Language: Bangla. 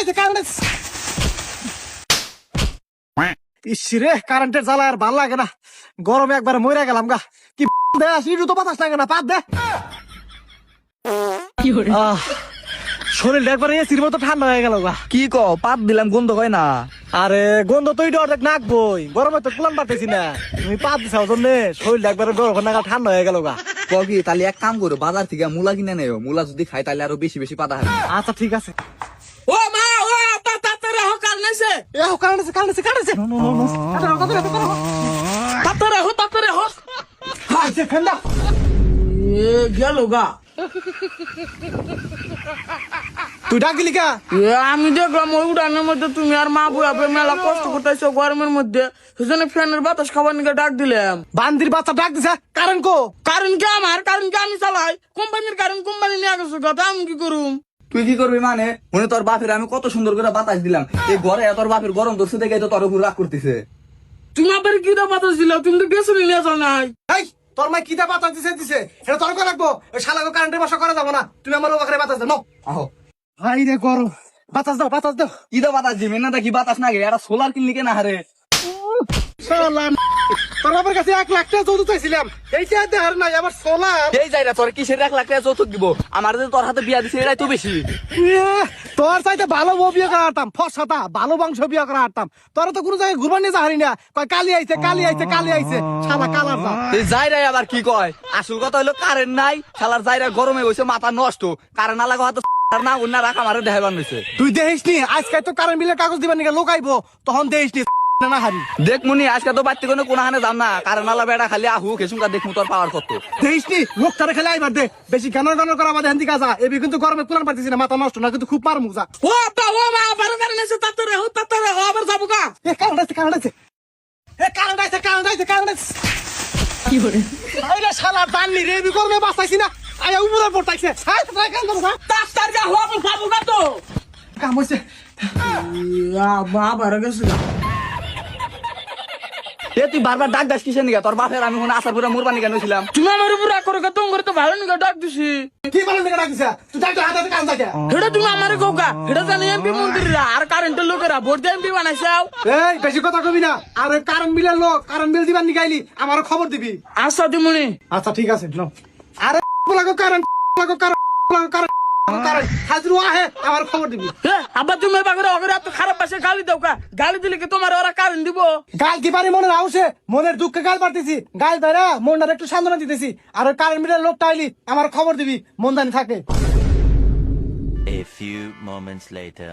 আছে কারেন্ট ইসরে কারেন্টের জ্বালা আর ভাল লাগে না, গরমে একবার মরে গেলাম গা। কি দে সিঁড়ি তো বাতাস লাগে না, পাত দে। শরীরটা একবার এসির মতো ঠান্ডা হয়ে গেল গা। কি ক পাত দিলাম গন্ধ হয় না? আরে গন্ধ তো অর্ধেক নাকবই, গরমে তো কুলান পারতেছি না। তুমি পাত দিছাও জন্য শরীরটা একবার গরম নাগাল ঠান্ডা হয়ে গেল গা। ক কি তাহলে এক কাম করো, বাজার থেকে মূলা কিনে নেও, মূলা যদি খাই তাহলে আরো বেশি বেশি পাতা হবে। আচ্ছা ঠিক আছে। ও মা ও আপা তাড়াতাড়ি হো কারণ আছে এ কারেন্ট আছে তাড়াতাড়ি তাড়াতাড়ি হো আচ্ছা ফেন্দা এ গেল গা। তুই ডাক দিলি কা? এ আমি দেখলাম ওই উড়ানের মধ্যে তুমি আর মা বুয়া মেলা কষ্ট করতেছো গরমের মধ্যে, সেজন্য ফ্যানের বাতাস খাবার নিকে ডাক দিলাম। বান্দির বাচ্চা ডাক দিছে, কারেন্ট কো? কারণ কি আমার, কারণ কি আমি চালাই কোম্পানির, কারণ কোম্পানি নিয়ে গেছো কথা, আমি কি করুম? তুই কি করবি মানে? মনে তোর বাপের আমি কত সুন্দর করে বাতাস দিলাম, এই ঘরে তোর বাপের গরম ধরছে দেখে তো তোর উপর রাগ করতেছে। তুমি আবার কি দা বাতাস দিলা? তুমি তো গেছো নিয়ে যাও নাই। এই তোর মা কিটা বাতাস দিছে এটা তোর কো রাখবো? ওই শালাকে কারেন্টের বাসা করা যাবো না, তুমি আমার ওখানে বাতাস দাও। আহো ভাই রে গরম, বাতাস দাও বাতাস দাও। কি দা বাতাস দিবি না, কি বাতাস না গে? এটা সোলার কিনলি কেনা হারে? শালা তোর বাবার কাছে 1 লাখ টাকা যৌতুক চাইছিলাম, এইটা দেখার নাই আবার সোলার। এই যাই না তোর কিসের 1 লাখ টাকা যৌতুক দিব? আমার যে তোর হাতে বিয়া দিছে এটাই তো বেশি। তোর চাইতে ভালো বউ বিয়ে করা হারতাম, ফসাতা ভালো বংশ বিয়ে করা হারতাম। তোরা তো কোনো জায়গায় ঘুরবার নিয়ে যাহারি না, কয় কালি আইছে কালি আইছে কালি আইছে, শালা কালার যা। এই যাইরাই আবার কি কয়? আসল কথা হইলো কারেন্ট নাই, শালার যাইরা গরমে হইছে মাথা নষ্ট। কারেন্ট না লাগা হয়তো না উন্না রাখা আমারে দেখাবার হইছে। তুই দেখিস নি আজকে তো কারেন্ট বিলের কাগজ দিবার নিকে লোকাইবো, তখন দেখিস নি না হারি। দেখ মুনি আজকে তো বাড়তে কোনো হানে যাম না, কারেন্ট আলা বেড়া খালি আহু খেসুমকা দেখমু তোর পাওয়ার কত। দেখিস নি লোকটারে খেলে আইবার দে, বেশি গানর গানর করা আমাদের হেন্দি কাজা। এবি কিন্তু গরমে কুলান পারতেছি না, মাথা নষ্ট না কিন্তু খুব মার মুজা। ও আপা ও মা আবার কারণ আছে, তাড়াতাড়ি হো আবার যাবো গা। এ কারেন্ট আছে কারেন্ট আছে, এ কারেন্ট আছে কারেন্ট আছে কারেন্ট আছে। কি করে আইরা শালা বাননি রে, এবি গরমে বাঁচাইছি না, আয়া উপরে পড়তাইছে। হাই তাই কান দাও, তাড়াতাড়ি যা হো আবার যাবো গা তো। কাম হইছে। মা আবার গেছে গা। এ তুই বারবার ডাক দাস কিসের নিগা? তোর বাপের আমি মনে আসার পুরা মুরবানি কেন ছিলাম? তুমি আমার উপর রাগ করে তুমি করে তো ভালো নিকে ডাক দিছি। কি বলেন দেখা ডাকিছে? তুই ডাক হাতে কান থাকে। এটা তুমি আমার কোকা, এটা জানি এমপি মন্ত্রীরা আর কারেন্টের লোকেরা ভোট দিয়ে এমপি বানাইছাও। এই বেশি কথা কবি না, আর ওই কারেন্ট বিলের লোক কারেন্ট বিল দিবার নিগাইলি আমারও খবর দিবি। আচ্ছা দিমুনি। আচ্ছা ঠিক আছে নাও। আরে লাগো কারেন্ট লাগো কারেন্ট লাগো কারেন্ট কারেন্ট হাজির আহে, আমার খবর দিবি। আবার তুমি বাগরে অগরে এত খারাপ পাশে গালি দাও কা, গালি দিলে কি তোমার ওরা কারেন্ট দিব? গাল কি পারি মনের আউসে, মনের দুঃখে গাল পারতেছি, গাল ধরা মনটার একটু সান্ত্বনা দিতেছি। আর ওই কারেন্ট বিলের লোকটা আইলি আমার খবর দিবি, মন জানি থাকে। A few moments later.